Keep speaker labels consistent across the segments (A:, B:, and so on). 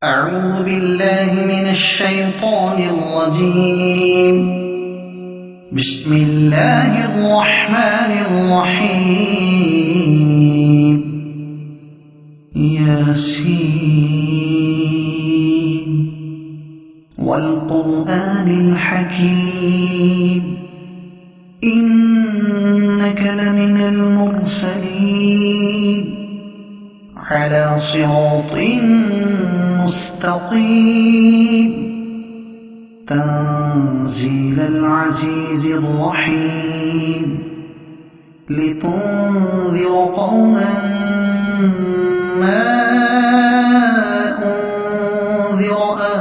A: أعوذ بالله من الشيطان الرجيم. بسم الله الرحمن الرحيم. ياسين والقرآن الحكيم إنك لمن المرسلين على صراط مستقيم تنزيل العزيز الرحيم لتنذر قوما ما أنذر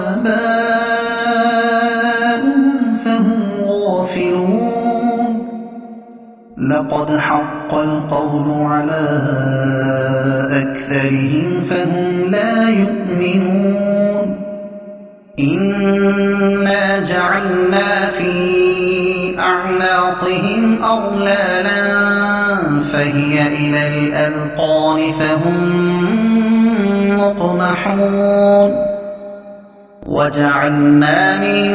A: آباؤهم فهم غافلون. لقد حق القول على أكثرهم فهم لا يؤمنون. إنا جعلنا في أعناقهم أغلالا فهي إلى الأذقان فهم مقمحون. وجعلنا من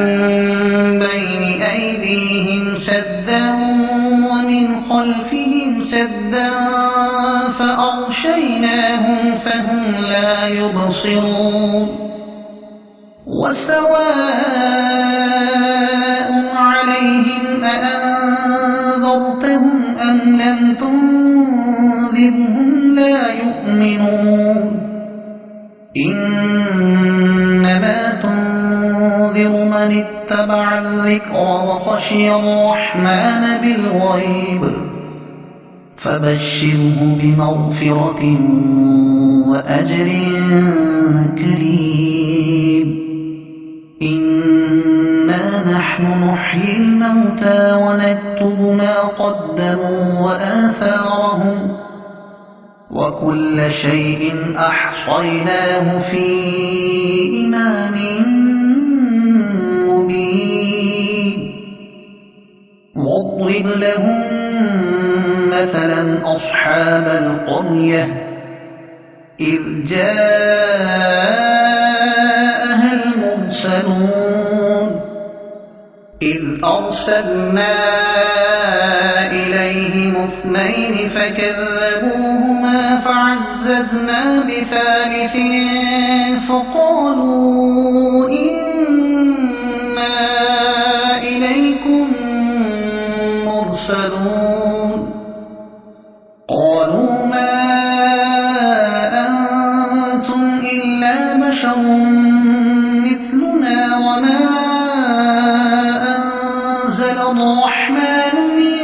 A: بين أيديهم سدا ومن خلفهم سدا فأغشيناهم فهم لا يبصرون. وسواء عليهم أأنذرتهم أم لم تنذرهم لا يؤمنون. إنما تنذر من اتبع الذكر وخشي الرحمن بالغيب فبشره بمغفرة وأجر كريم. إنا نحن نحيي الموتى ونكتب ما قدموا وآثارهم وكل شيء أحصيناه في إمام مبين. واضرب لهم مثلا أصحاب القرية إذ جاءها المرسلون إذ أرسلنا إليهم اثنين فكذبوهما فعززنا بثالث فقالوا إنا إليكم مرسلون. قالوا ما أنتم إلا بشر مثلنا وما أنزل الرحمن من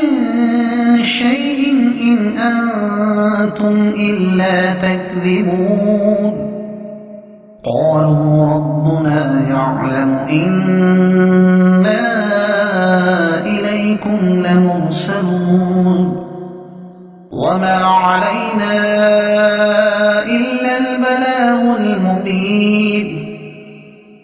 A: شيء إن أنتم إلا تكذبون. قالوا ربنا يعلم إنا إليكم لمرسلون وما علينا إلا البلاغ المبين.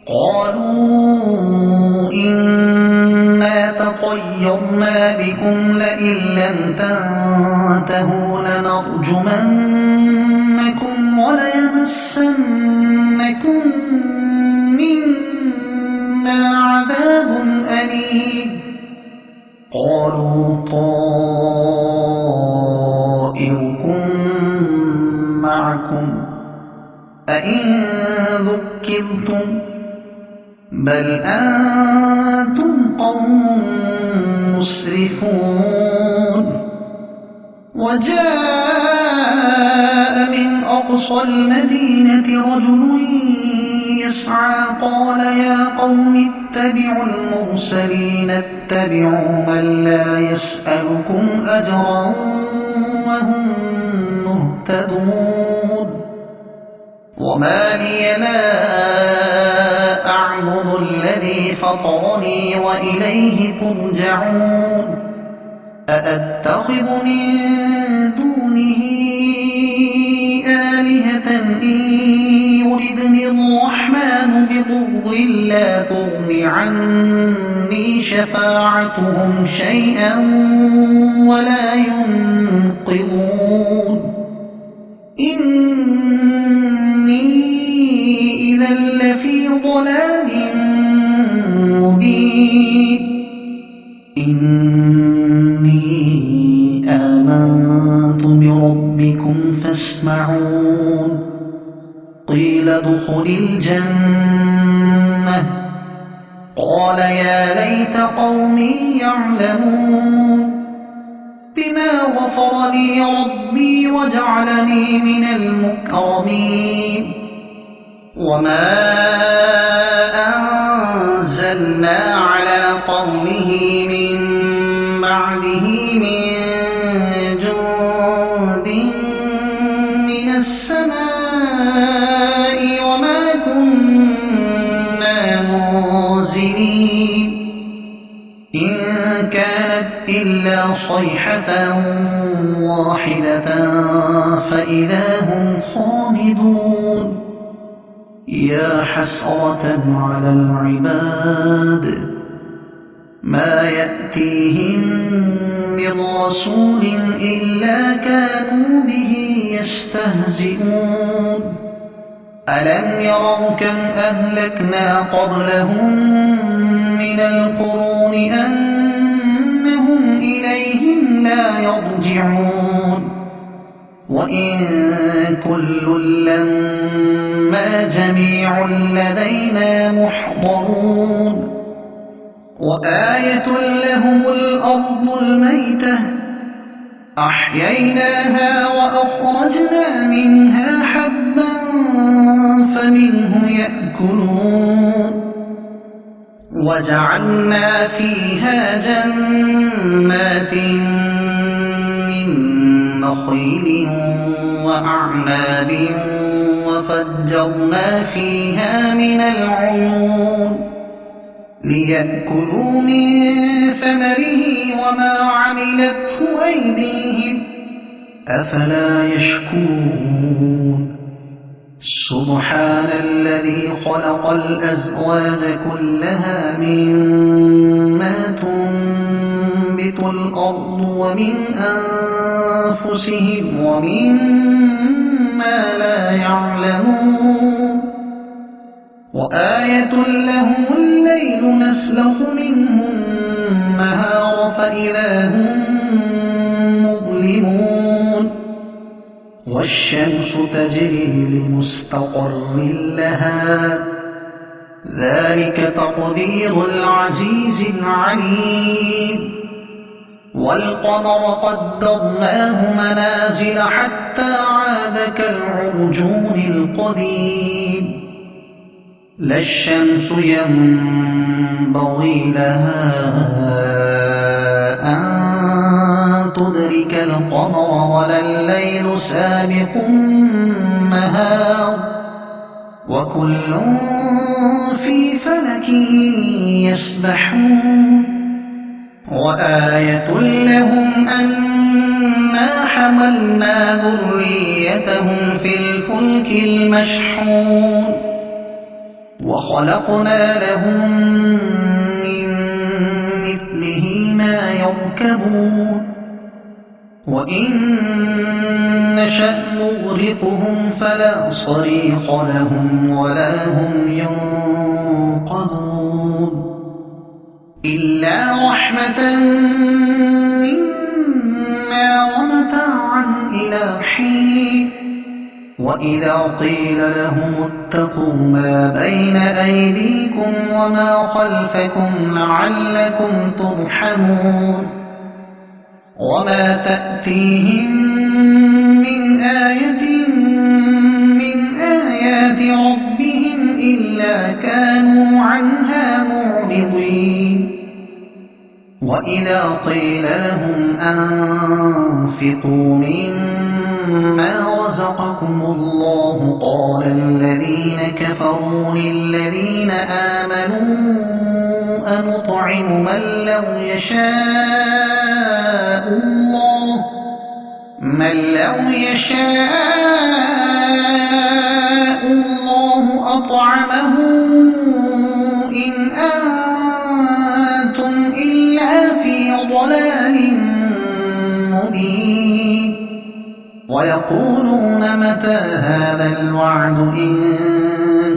A: قالوا إنا تطيرنا بكم لئن لم تنتهوا لنرجمنكم وليمسنكم منا عذاب أليم. قالوا طائركم معكم أئن ذكرتم بل أنتم قوم مسرفون. وجاء من أقصى المدينة رجل يسعى قال يا قوم اتبعوا المرسلين اتبعوا من لا يسألكم أجرا وهم مهتدون. وما لي لا أعبد الذي فطرني وإليه ترجعون. أأتخذ من دونه آلهة إن يردني الرحمن بضر لا تغن عني شفاعتهم شيئا ولا ينقذون. إني إذا لفي ضلال مبين إني آمنت بربكم فاسمعون قيل ادخل الجنة قال يا ليت قومي يعلمون بما غفر لي ربي وجعلني من المكرمين وما أنزلنا على قومه من بعده من جند من السماء وما كنا منزلين إن كانت إلا صيحة واحدة فإذا هم خامدون يا حسرة على العباد ما يأتيهم من رسول إلا كانوا به يستهزئون ألم يروا كم أهلكنا قبلهم من القرون أنهم إليهم لا يرجعون وإن كل لما جميع لدينا محضرون وآية لهم الأرض الميتة أحييناها وأخرجنا منها حبا فمنه يأكلون وجعلنا فيها جنات من نخيل وأعناب وفجرنا فيها من العيون ليأكلوا من ثمره وما عملته أيديهم أفلا يشكرون سبحان الذي خلق الأزواج كلها مما تنبت الأرض ومن أنفسهم ومما لا يعلمون وآية لهم الليل نسلخ منه النهار فإذا هم مظلمون والشمس تجري لمستقر لها ذلك تقدير العزيز العليم والقمر قدرناه منازل حتى عاد كالعرجون القديم لا الشمس ينبغي لها أن تدرك القمر ولا الليل سابق النهار وكل في فلك يسبحون وآية لهم أنا حملنا ذريتهم في الفلك المشحون وخلقنا لهم من مثله ما يركبون وإن نشأ نغرقهم فلا صريخ لهم ولا هم ينقذون إلا رحمة منا ومتاعا إلى حين وإذا قيل لهم اتقوا ما بين أيديكم وما خلفكم لعلكم ترحمون وما تأتيهم من آية من آيات ربهم إلا كانوا عنها معرضين وإذا قيل لهم أنفقوا مما رزقكم الله قال الذين كفروا للذين آمنوا أنطعم من لو يشاء الله أطعمه إن أنتم إلا في ضلال مبين ويقولون متى هذا الوعد إن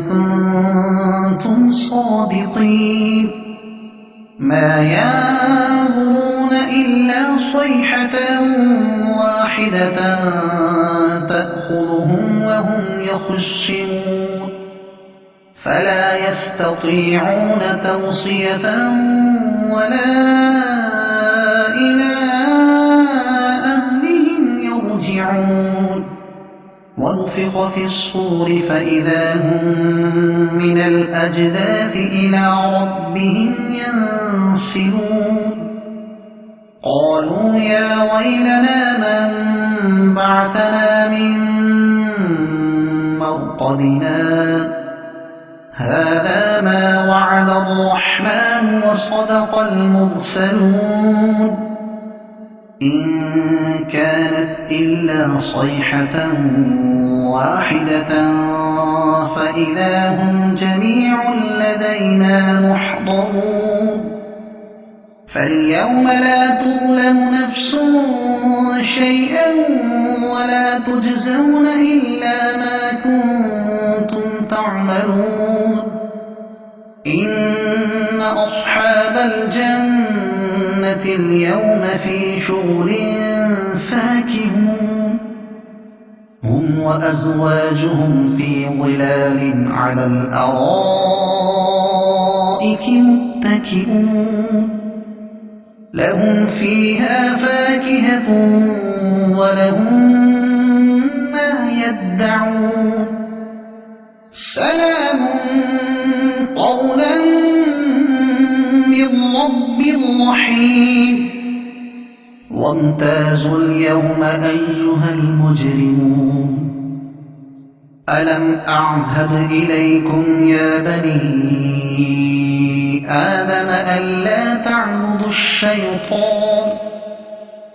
A: كنتم صادقين ما ينظرون إلا صيحة واحدة تأخذهم وهم يخصمون فلا يستطيعون توصية ولا إلى أهلهم يرجعون ونفخ في الصور فإذا هم من الأجداث إلى ربهم ينسلون قالوا يا ويلنا من بعثنا من مرقدنا هذا ما وعد الرحمن وصدق المرسلون إن كانت إلا صيحة واحدة فإذا هم جميع لدينا محضرون فاليوم لا تظلم نفس شيئا ولا تجزون إلا ما كنتم تعملون إن أصحاب الجنة اليوم في شغل فاكهون هم وأزواجهم في ظلال على الأرائك متكئون لهم فيها فاكهة ولهم ما يدعون سلام قولا من رب رحيم وامتازوا اليوم أيها المجرمون ألم أعهد إليكم يا بني آدم ألا تعبدوا الشيطان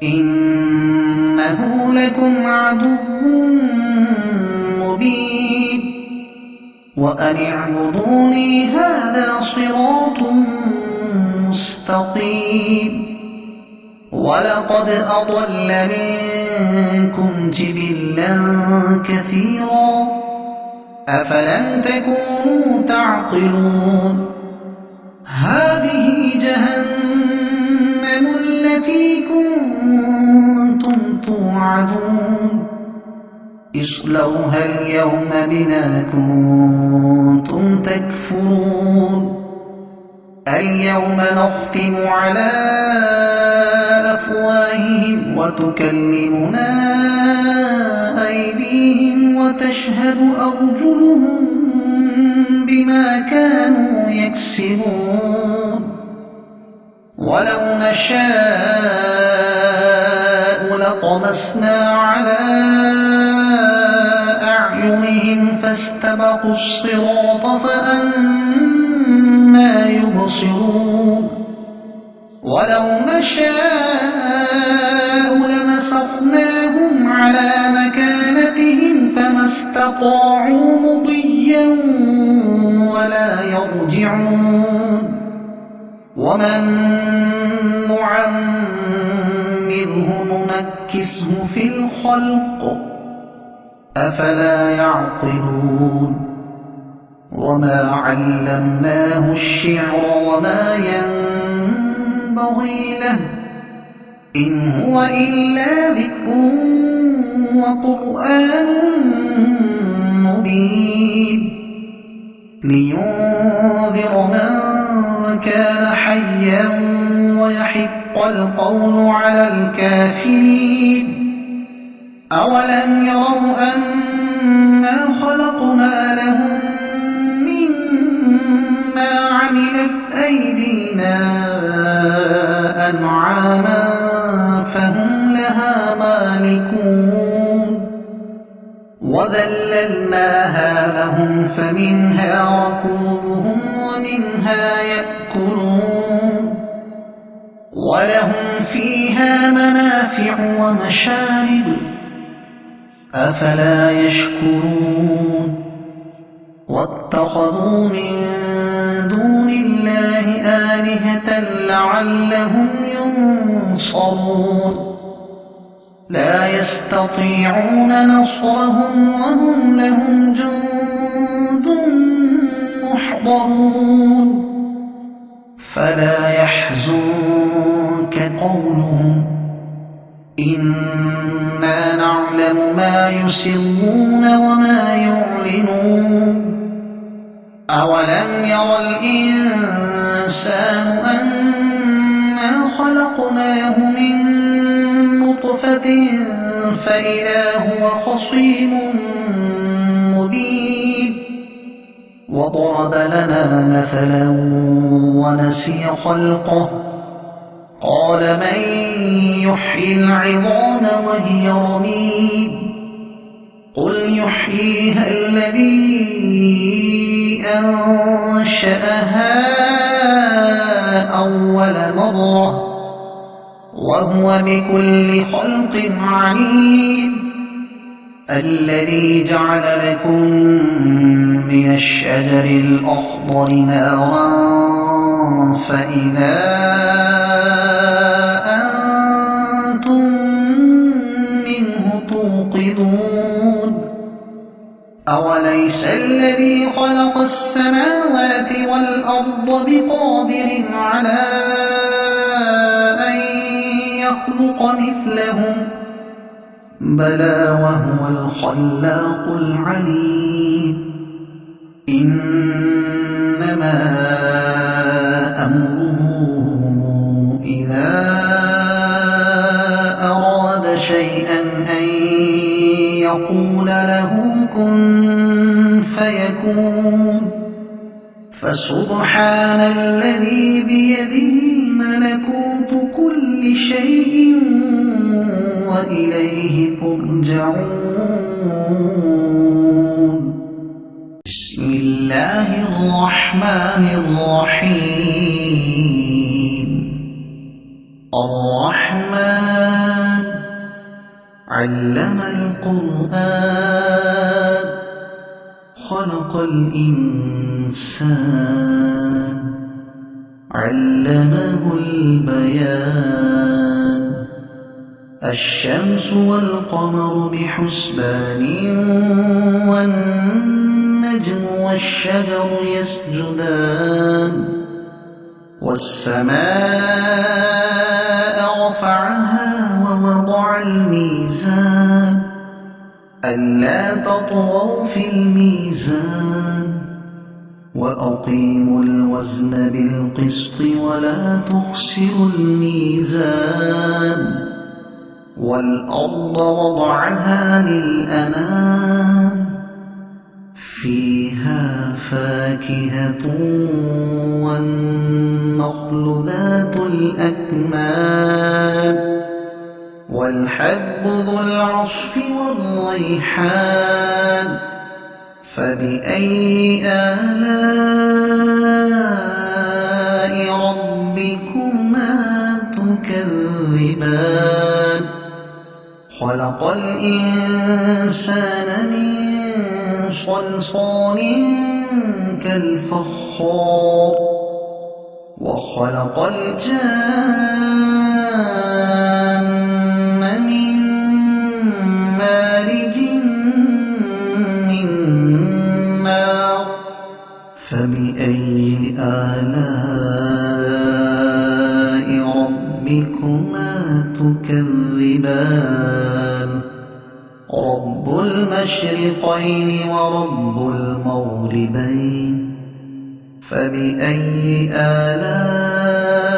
A: إنه لكم عدو مبين وأن اعبدوني هذا صراط مستقيم ولقد أضل منكم جبلا كثيرا أفلم تكونوا تعقلون هذه جهنم التي كنتم توعدون اصلوها اليوم بما كنتم تكفرون اليوم نختم على أفواههم وتكلمنا أيديهم وتشهد أرجلهم بما كانوا يكسبون ولو نشاء لطمسنا على أعينهم فاستبقوا الصراط فأنى يبصرون ولو نشاء لمسخناهم على مكانتهم فما استطاعوا مضيا ولا يرجعون ومن نعمره ننكسه في الخلق أفلا يعقلون وما علمناه الشعر وما ينبغي له إن هو إلا ذكر وقرآن مبين لينذر من كان حيا ويحق القول على الكافرين أولم يروا أنا خلقنا لهم مما عملت أيدينا أنعاما فهم لها مالكون وذللناها لهم فمنها ركوبهم ومنها يأكلون ولهم فيها منافع ومشارب أفلا يشكرون واتخذوا من دون الله آلهة لعلهم ينصرون لا يستطيعون نصرهم وهم لهم جند محضرون يحضرون فلا يحزنك قولهم إنا نعلم ما يسرون وما يعلنون أولم ير الإنسان أنا خلقناه من نطفة فإذا هو خصيم مبين وضرب لنا مثلا ونسي خلقه قال من يحيي العظام وهي رميم قل يحييها الذي أنشأها أول مرة وهو بكل خلق عليم الذي جعل لكم من الشجر الأخضر نارا فإذا أنتم منه توقدون أوليس الذي خلق السماوات والأرض بقادر على أن يخلق مثلهم بلى وهو الخلاق العليم إنما أمره إذا أراد شيئا أن يقول له كن فيكون فسبحان الذي بيده ملكوت كل شيء وإليه ترجعون بسم الله الرحمن الرحيم الرحمن علم القرآن خلق الإنسان علمه البيان الشمس والقمر بحسبان والنجم والشجر يسجدان والسماء رفعها ووضع الميزان ألا تطغوا في الميزان وأقيموا الوزن بالقسط ولا تخسروا الميزان والأرض وضعها للأنام فيها فاكهة والنخل ذات الأكمام والحب ذو العصف والريحان فبأي آلاء ربكما تكذبان خلق الإنسان من صلصال كالفخار وخلق الجان من مارج من نار فبأي آلاء ربكما تكذبان رب المشرقين ورب المغربين فبأي آلاء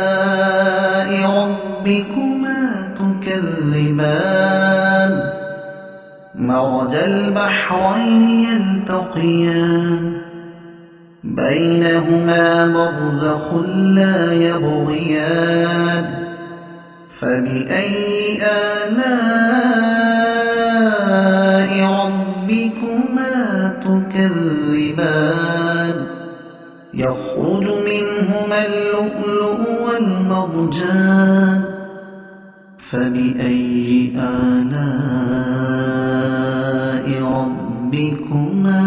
A: ربكما تكذبان مرج البحرين يلتقيان بينهما برزخ لا يبغيان فبأي آلاء ربكما تكذبان يخرج منهما اللؤلؤ والمرجان فبأي آلاء ربكما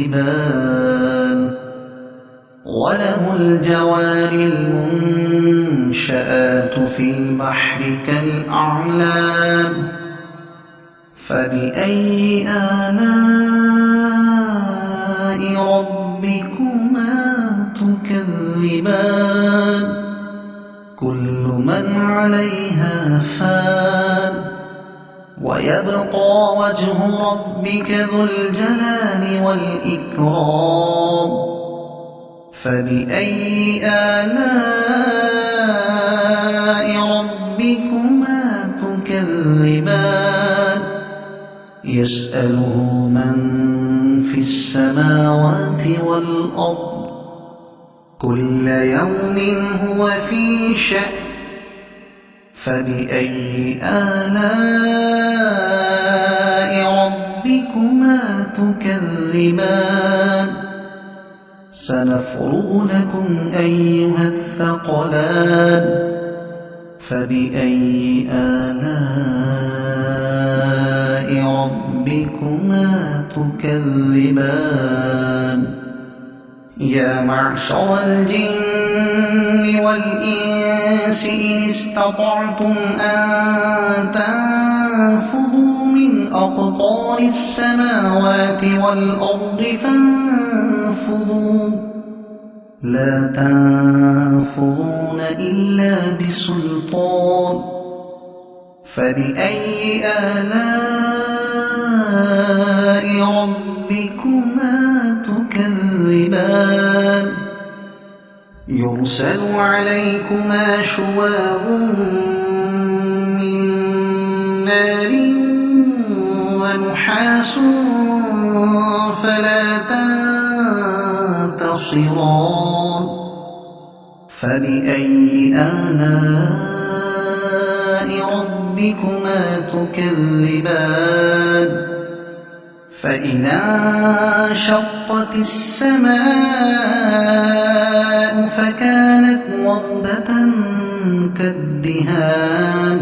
A: تكذبان وله الجوار المنشآت في البحر كالأعلام فبأي آلاء ربكما تكذبان كل من عليها فان ويبقى وجه ربك ذو الجلال والإكرام فبأي آلاء ربكما تكذبان يسأله من في السماوات والأرض كل يوم هو في شأن فبأي آلاء ربكما تكذبان سنفرغ لكم أيها الثقلان فبأي آلاء ربكما تكذبان يا معشر الجن والإنس إن استطعتم أن تنفذوا من أقطار السماوات والأرض فانفذوا لا تنفذون إلا بسلطان فبأي آلاء ربكما تكذبان يرسل عليكما شواظ من نار ونحاس فلا تنتصران فبأي آلاء ربكما تكذبان فإذا انشقت السماء فكانت وردة كالدهان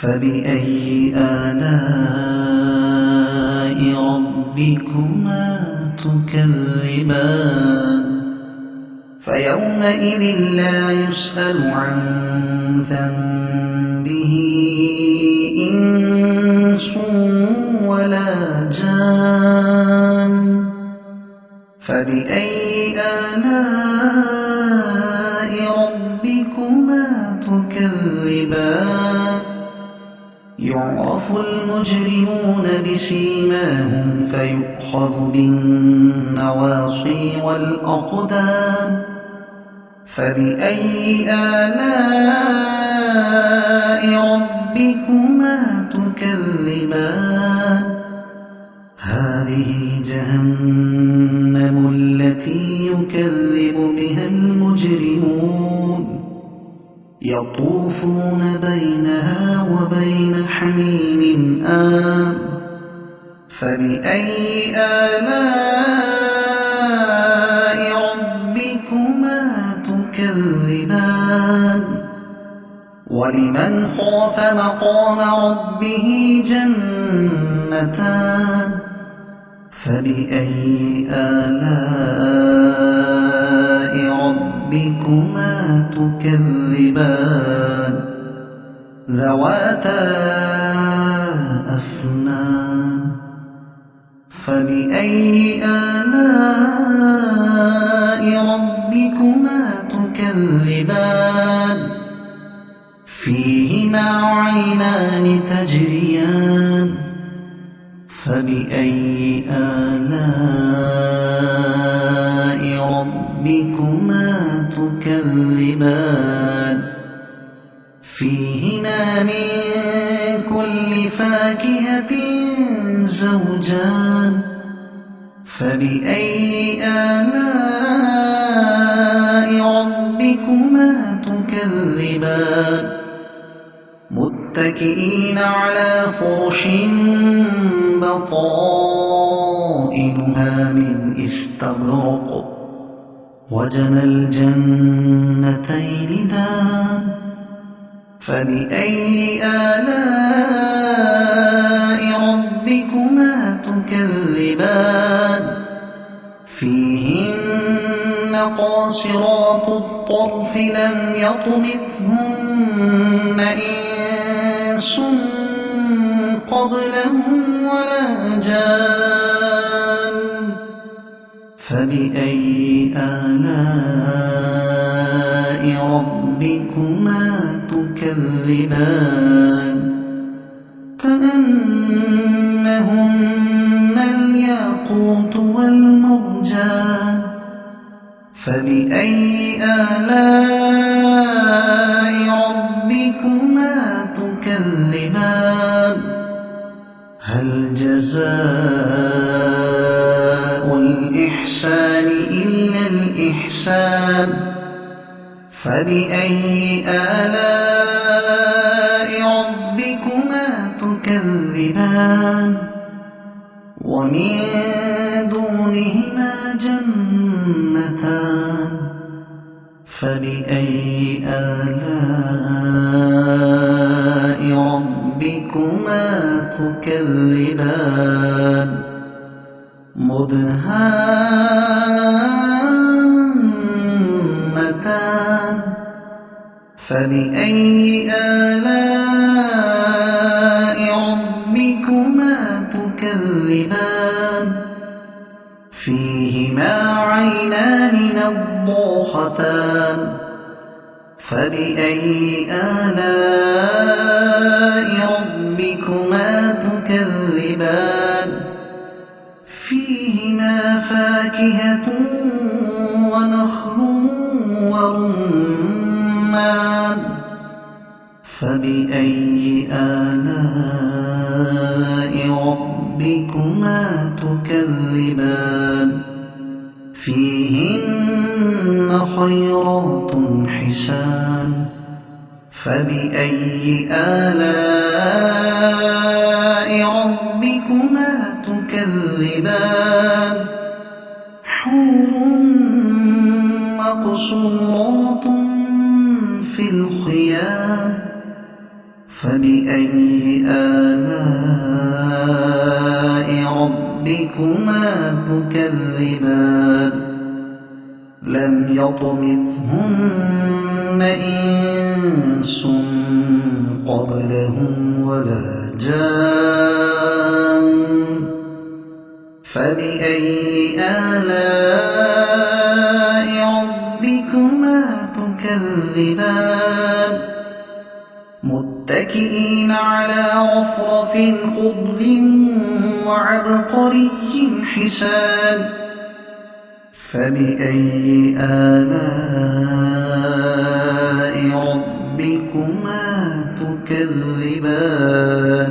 A: فبأي آلاء ربكما تكذبان فيومئذ لا يسأل عن ذنبه إنس ولا جان فبأي آلاء ربكما تكذبان يعرف المجرمون بسيماهم فيؤخذ بالنواصي والأقدام فبأي آلاء ربكما تكذبان هذه جهنم التي يكذب بها المجرمون يطوفون بينها وبين حميم آن فبأي آلاء ربكما تكذبان ولمن خاف مقام ربه جنتان فبأي آلاء ربكما تكذبان ذواتا أفنان فبأي آلاء ربكما تكذبان فيهما عينان تجريان فبأي آلاء ربكما تكذبان فيهما من كل فاكهة زوجان فبأي آلاء ربكما تكذبان متكئين على فرش بطائنها من استبرق وجنى الجنتين دان فبأي آلاء ربكما تكذبان فيهن قاصرات الطرف لم يطمثهن إنس قبلهم ولا جان فبأي آلاء ربكما تكذبان كأنهن الياقوت والمرجان فبأي آلاء ربكما تكذبان هل جزاء الإحسان إلا الإحسان فبأي آلاء ربكما تكذبان ومن دونهما جنتان فبأي آلاء ربكما تكذبان مدهامتان فبأي آلاء ربكما تكذبان فيهما عينان نضاختان فبأي آلاء ربكما تكذبان فيهما فاكهة ونخل ورمان فبأي آلاء ربكما تكذبان فيهن خيرات حسان فبأي آلاء ربكما تكذبان حور مقصورات في الخيام فبأي آلاء ربكما تكذبان لم يطمثهن إنس قبلهم ولا جان فبأي آلاء ربكما تكذبان متكئين على رفرف خضر وعبقري حسان فبأي آلاء ربكما تكذبان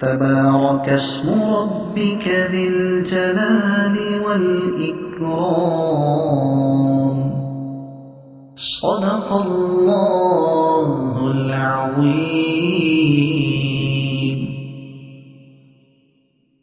A: تبارك اسم ربك ذي الجلال والإكرام صدق الله العظيم.